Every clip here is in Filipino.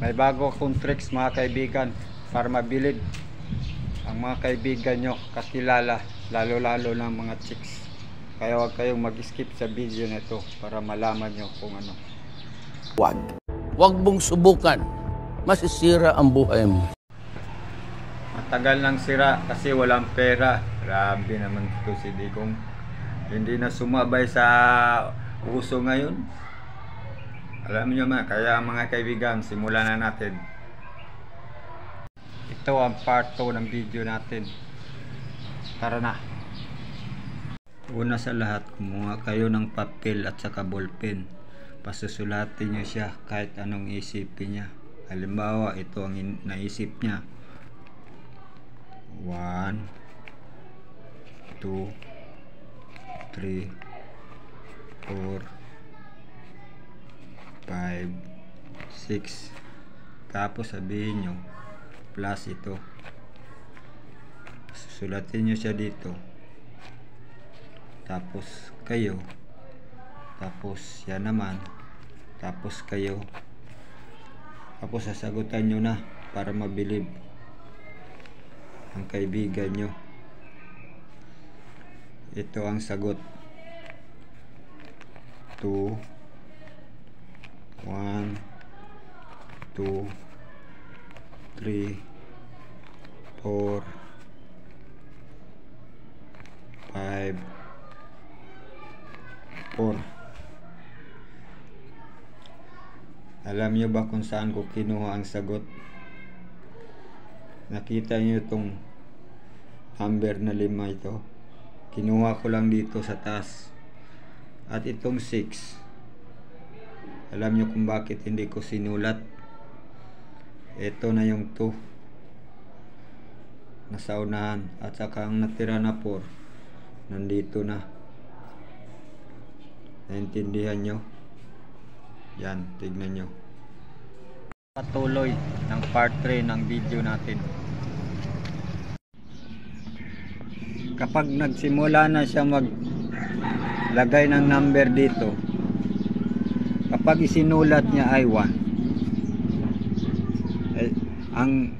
May bago akong tricks mga kaibigan para mabilib ang mga kaibigan nyo kakilala, lalo ng mga chicks. Kaya huwag kayong mag-skip sa video na ito para malaman nyo kung ano. Huwag mong subukan. Masisira ang buhay mo. Matagal nang sira kasi walang pera. Grabe naman ito si Digong. Hindi na sumabay sa uso ngayon. Alam niyo man, kaya mga kaibigan, simulan na natin. Ito ang part 2 ng video natin. Tara na. Una sa lahat, kumuha kayo ng papel at saka ballpen. Pasusulatin niyo siya kahit anong isipin niya. Halimbawa, ito ang naisip niya. 1, 2, 3, 4, 5, 6. Tapos sabihin nyo plus ito. Sulatin nyo siya dito. Tapos kayo. Tapos yan naman. Tapos kayo. Tapos sasagutan nyo na para mabilib ang kaibigan nyo. Ito ang sagot. 2, 1, 2, 3, 4, 5, 4. Alam nyo ba kung saan ko kinuha ang sagot? Nakita nyo itong number na 5 ito? Kinuha ko lang dito sa taas. At itong 6. Alam nyo kung bakit hindi ko sinulat? Ito na yung 2 nasa unahan. At saka ang natira na 4 nandito na. Naintindihan nyo? Yan, tignan nyo. Patuloy ng part 3 ng video natin. Kapag nagsimula na siya maglagay ng number dito, kapag isinulat niya ay 1, ang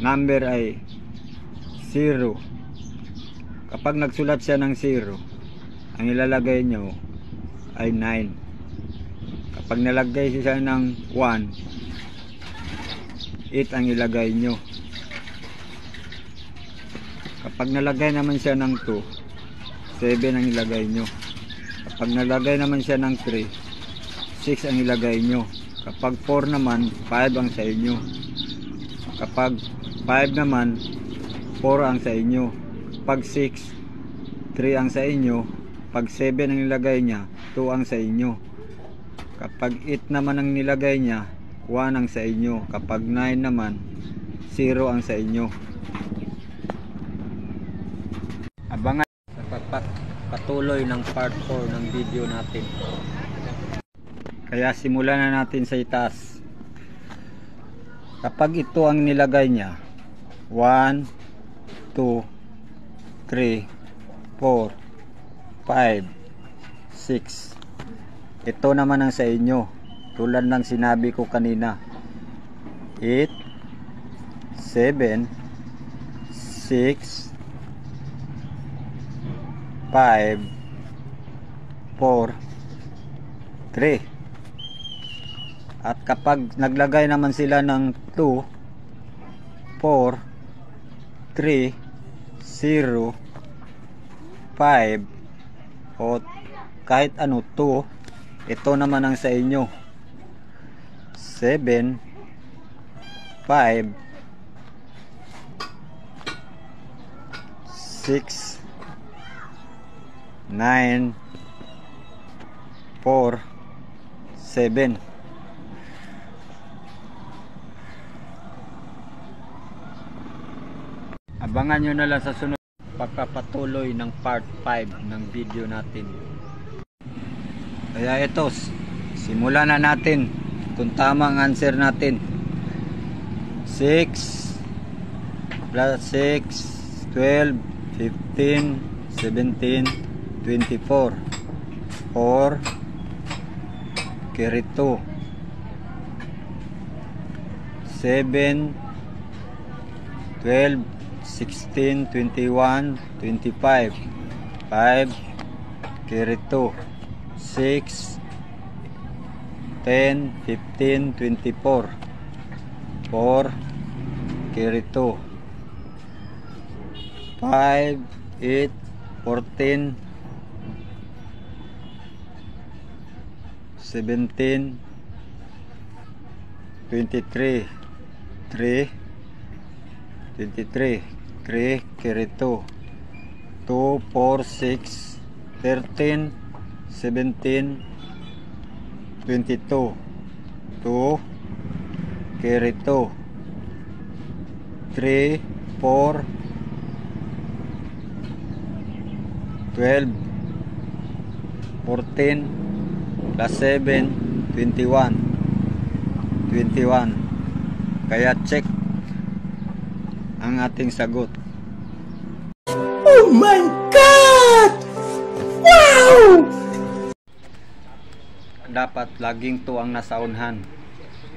number ay 0. Kapag nagsulat siya ng 0, ang ilalagay niyo ay 9. Kapag nalagay siya ng 1, 8 ang ilagay niyo. Kapag nalagay naman siya ng 2, 7 ang ilagay niyo. Kapag nalagay naman siya ng 3, 6 ang ilagay nyo. Kapag 4 naman, 5 ang sa inyo. Kapag 5 naman, 4 ang sa inyo. Kapag 6, 3 ang sa inyo. Kapag 7 ang nilagay niya, 2 ang sa inyo. Kapag 8 naman ang nilagay niya, 1 ang sa inyo. Kapag 9 naman, 0 ang sa inyo. Abangan sa pagpatuloy ng part 4 ng video natin. Kaya simulan na natin sa itaas. Kapag ito ang nilagay niya, 1, 2, 3, 4, 5, 6. Ito naman ang sa inyo. Tulad ng sinabi ko kanina. 8, 7, 6, 5, 4, 3. At kapag naglagay naman sila ng 2, 4, 3, 0, 5, o kahit ano 2, ito naman ang sa inyo. 7, 5, 6, 9, 4, 7. Abangan nyo na lang sa sunod pagpapatuloy ng part 5 ng video natin. Kaya ito, simulan na natin kung tama ang answer natin. 6 plus 6, 12, 15, 17, 24. 4 carry 2. 7, 12, 16, 21, 25. 5, carry 2. 6, 10, 15, 24. 4, carry 2. 5, 8, 14, 17, 23, 3, 23, 3, carry 2, 2, 4, 6, 13, 17, 22, 2, carry 2, 3, 4, 12, 14, plus 7, 21. 21. Kaya check ang ating sagot. Oh my God! Wow! Dapat laging 2 ang nasa unhan.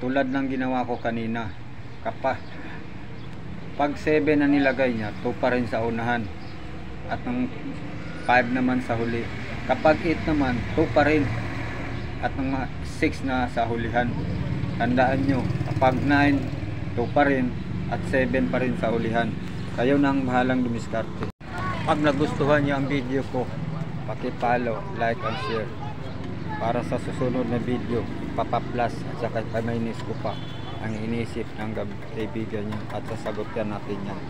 Tulad ng ginawa ko kanina. Pag 7 na nilagay niya, 2 pa rin sa unahan. At ang 5 naman sa huli. Kapag 8 naman, 2 pa rin. At ang 6 na sa hulihan. Tandaan nyo, kapag 9, 2 pa rin. At 7 pa rin sa hulihan. Kayo nang bahalang dumiskarte. Pag nagustuhan nyo ang video ko, paki-follow, like and share. Para sa susunod na video, papaplas at saka pamainis ko pa ang inisip ng kaibigan nyo at sasagutan natin yan.